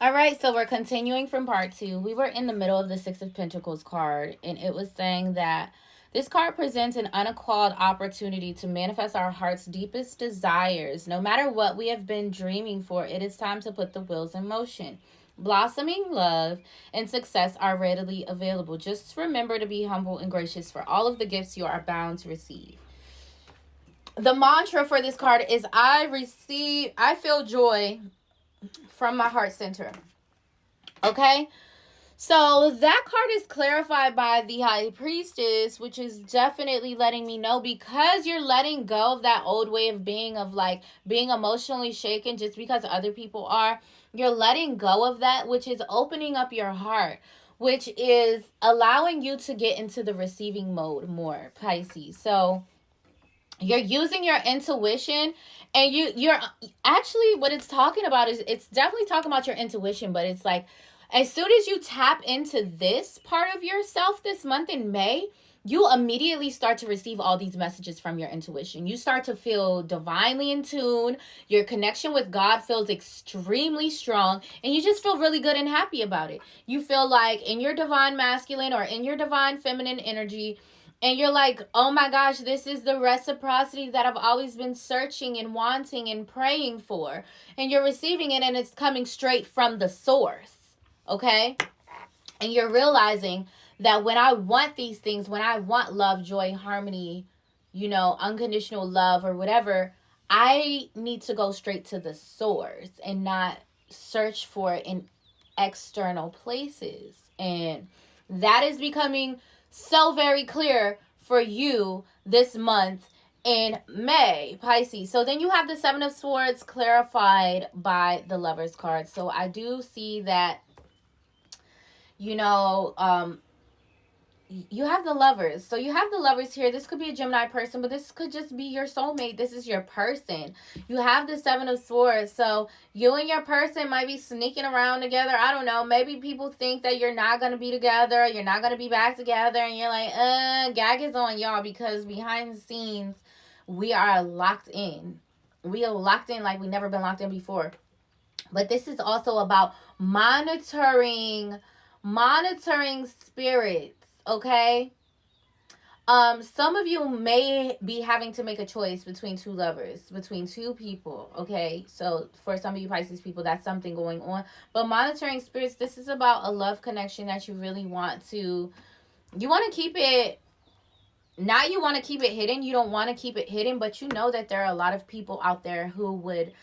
All right, so we're continuing from part two. We were in the middle of the Six of Pentacles card, and it was saying that this card presents an unequaled opportunity to manifest our heart's deepest desires. No matter what we have been dreaming for, it is time to put the wheels in motion. Blossoming love and success are readily available. Just remember to be humble and gracious for all of the gifts you are bound to receive. The mantra for this card is I feel joy from my heart center. Okay? So that card is clarified by the High Priestess, which is definitely letting me know, because you're letting go of that old way of being, of like being emotionally shaken just because other people are. You're letting go of that, which is opening up your heart, which is allowing you to get into the receiving mode more, Pisces. So you're using your intuition, and you're actually, what it's talking about is, it's definitely talking about your intuition, but it's like, as soon as you tap into this part of yourself this month in May, you immediately start to receive all these messages from your intuition. You start to feel divinely in tune. Your connection with God feels extremely strong, and you just feel really good and happy about it. You feel like in your divine masculine or in your divine feminine energy, and you're like, oh my gosh, this is the reciprocity that I've always been searching and wanting and praying for. And you're receiving it, and it's coming straight from the source. Okay? And you're realizing that when I want these things, when I want love, joy, harmony, unconditional love or whatever, I need to go straight to the source and not search for it in external places. And that is becoming so very clear for you this month in May, Pisces. So then you have the Seven of Swords clarified by the Lovers card. So I do see that, you know, you have the Lovers. So you have the Lovers here. This could be a Gemini person, but this could just be your soulmate. This is your person. You have the Seven of Swords. So you and your person might be sneaking around together. I don't know. Maybe people think that you're not going to be together. You're not going to be back together. And you're like, gag is on y'all, because behind the scenes, we are locked in. We are locked in like we've never been locked in before. But this is also about monitoring spirits. Okay. Some of you may be having to make a choice between two lovers, between two people. Okay, so for some of you Pisces people, that's something going on. But monitoring spirits, this is about a love connection that you really want to, you want to keep it, not you want to keep it hidden, you don't want to keep it hidden, but you know that there are a lot of people out there who would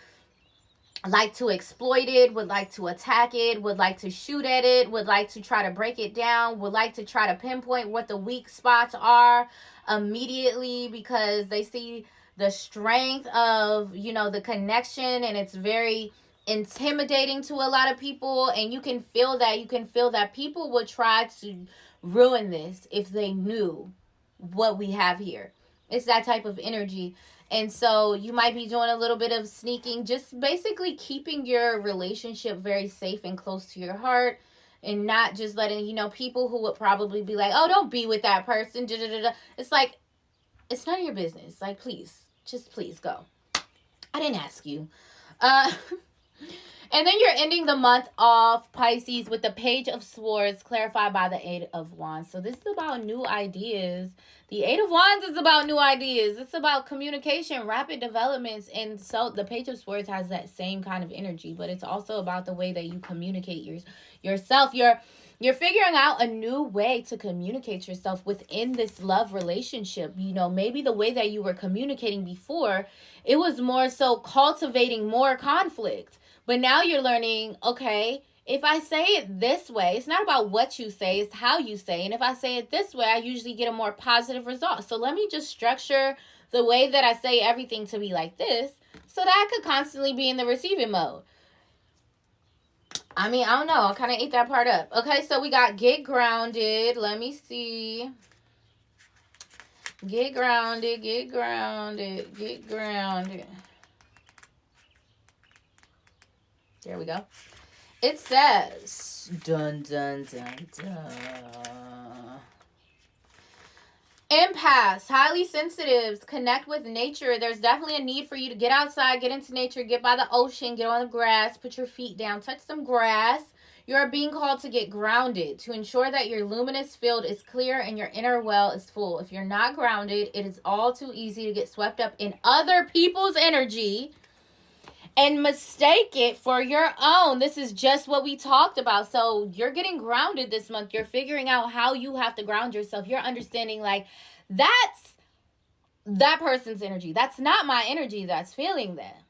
like to exploit it, would like to attack it, would like to shoot at it, would like to try to break it down, would like to try to pinpoint what the weak spots are immediately, because they see the strength of, the connection, and it's very intimidating to a lot of people. And you can feel that people would try to ruin this if they knew what we have here. It's that type of energy. And so you might be doing a little bit of sneaking, just basically keeping your relationship very safe and close to your heart, and not just letting, people who would probably be like, oh, don't be with that person. It's like, it's none of your business. Like, please go. I didn't ask you. Uh, And then you're ending the month off, Pisces, with the Page of Swords clarified by the Eight of Wands. So this is about new ideas. The Eight of Wands is about new ideas. It's about communication, rapid developments. And so the Page of Swords has that same kind of energy, but it's also about the way that you communicate yourself. You're figuring out a new way to communicate yourself within this love relationship. Maybe the way that you were communicating before, it was more so cultivating more conflict. But now you're learning, okay, if I say it this way, it's not about what you say, it's how you say. And if I say it this way, I usually get a more positive result. So let me just structure the way that I say everything to be like this, so that I could constantly be in the receiving mode. I don't know. I kind of ate that part up. Okay, so we got get grounded. Let me see. Get grounded, get grounded, get grounded. There we go. It says, dun, dun, dun, dun. Empaths, highly sensitives, connect with nature. There's definitely a need for you to get outside, get into nature, get by the ocean, get on the grass, put your feet down, touch some grass. You are being called to get grounded, to ensure that your luminous field is clear and your inner well is full. If you're not grounded, it is all too easy to get swept up in other people's energy and mistake it for your own. This is just what we talked about. So you're getting grounded this month. You're figuring out how you have to ground yourself. You're understanding, like, that's that person's energy. That's not my energy that's feeling that.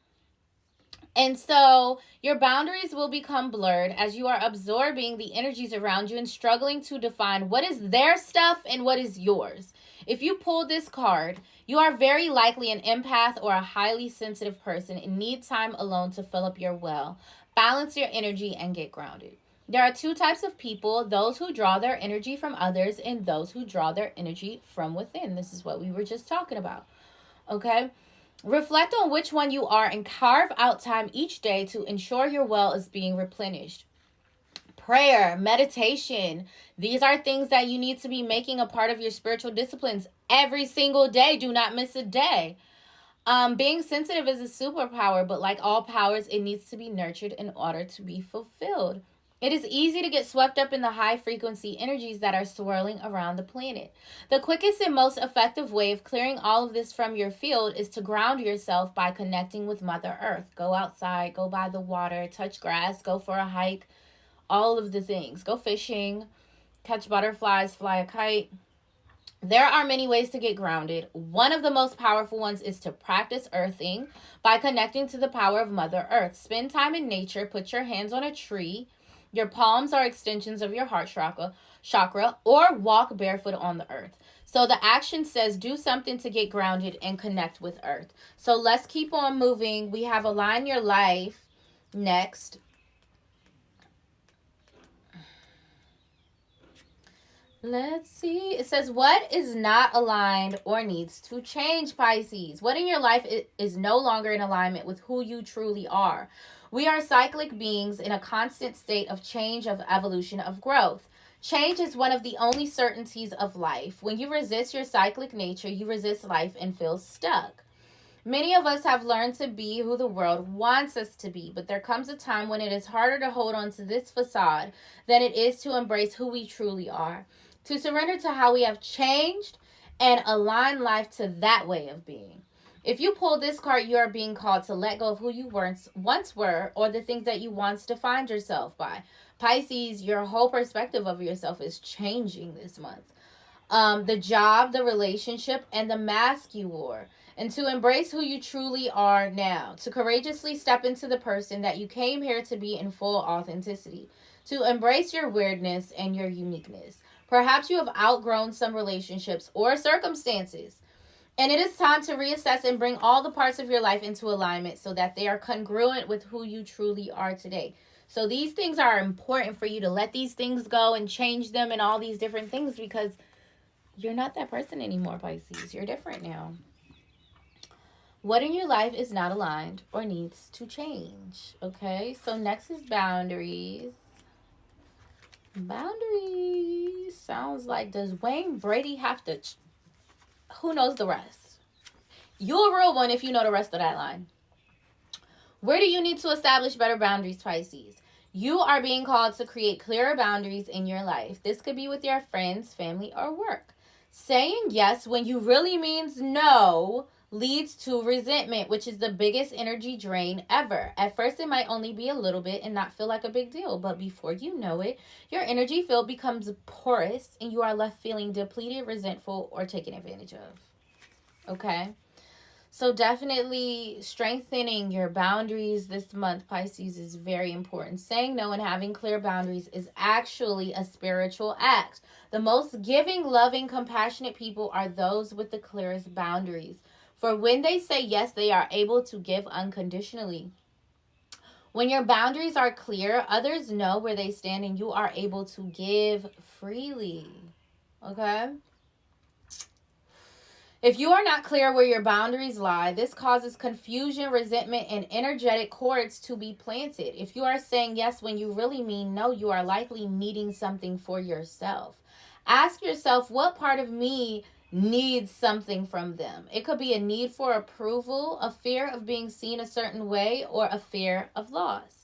And so your boundaries will become blurred as you are absorbing the energies around you and struggling to define what is their stuff and what is yours. If you pull this card, you are very likely an empath or a highly sensitive person and need time alone to fill up your well, balance your energy, and get grounded. There are two types of people: those who draw their energy from others and those who draw their energy from within. This is what we were just talking about. Okay? Reflect on which one you are and carve out time each day to ensure your well is being replenished. Prayer, meditation, these are things that you need to be making a part of your spiritual disciplines every single day. Do not miss a day. Being sensitive is a superpower, but like all powers, it needs to be nurtured in order to be fulfilled. It is easy to get swept up in the high frequency energies that are swirling around the planet. The quickest and most effective way of clearing all of this from your field is to ground yourself by connecting with Mother Earth. Go outside, go by the water, touch grass, go for a hike, all of the things. Go fishing, catch butterflies, fly a kite. There are many ways to get grounded. One of the most powerful ones is to practice earthing by connecting to the power of Mother Earth. Spend time in nature, put your hands on a tree. Your palms are extensions of your heart chakra, or walk barefoot on the earth. So the action says do something to get grounded and connect with earth. So let's keep on moving. We have Align Your Life next. Let's see. It says, what is not aligned or needs to change, Pisces? What in your life is no longer in alignment with who you truly are? We are cyclic beings in a constant state of change, of evolution, of growth. Change is one of the only certainties of life. When you resist your cyclic nature, you resist life and feel stuck. Many of us have learned to be who the world wants us to be, but there comes a time when it is harder to hold on to this facade than it is to embrace who we truly are, to surrender to how we have changed and align life to that way of being. If you pull this card, you are being called to let go of who you once were or the things that you once defined yourself by. Pisces, your whole perspective of yourself is changing this month. The job, the relationship, and the mask you wore. And to embrace who you truly are now. To courageously step into the person that you came here to be in full authenticity. To embrace your weirdness and your uniqueness. Perhaps you have outgrown some relationships or circumstances. And it is time to reassess and bring all the parts of your life into alignment so that they are congruent with who you truly are today. So these things are important for you to let these things go and change them and all these different things, because you're not that person anymore, Pisces. You're different now. What in your life is not aligned or needs to change? Okay, so next is boundaries. Boundaries sounds like, does Wayne Brady have to... Who knows the rest? You're a real one if you know the rest of that line. Where do you need to establish better boundaries, Pisces? You are being called to create clearer boundaries in your life. This could be with your friends, family, or work. Saying yes when you really means no leads to resentment, which is the biggest energy drain ever. At first, it might only be a little bit and not feel like a big deal, but before you know it, your energy field becomes porous and you are left feeling depleted, resentful, or taken advantage of. Okay? So definitely strengthening your boundaries this month, Pisces, is very important. Saying no and having clear boundaries is actually a spiritual act. The most giving, loving, compassionate people are those with the clearest boundaries. For when they say yes, they are able to give unconditionally. When your boundaries are clear, others know where they stand and you are able to give freely. Okay? If you are not clear where your boundaries lie, this causes confusion, resentment, and energetic cords to be planted. If you are saying yes when you really mean no, you are likely needing something for yourself. Ask yourself, what part of me needs something from them. It could be a need for approval, a fear of being seen a certain way, or a fear of loss.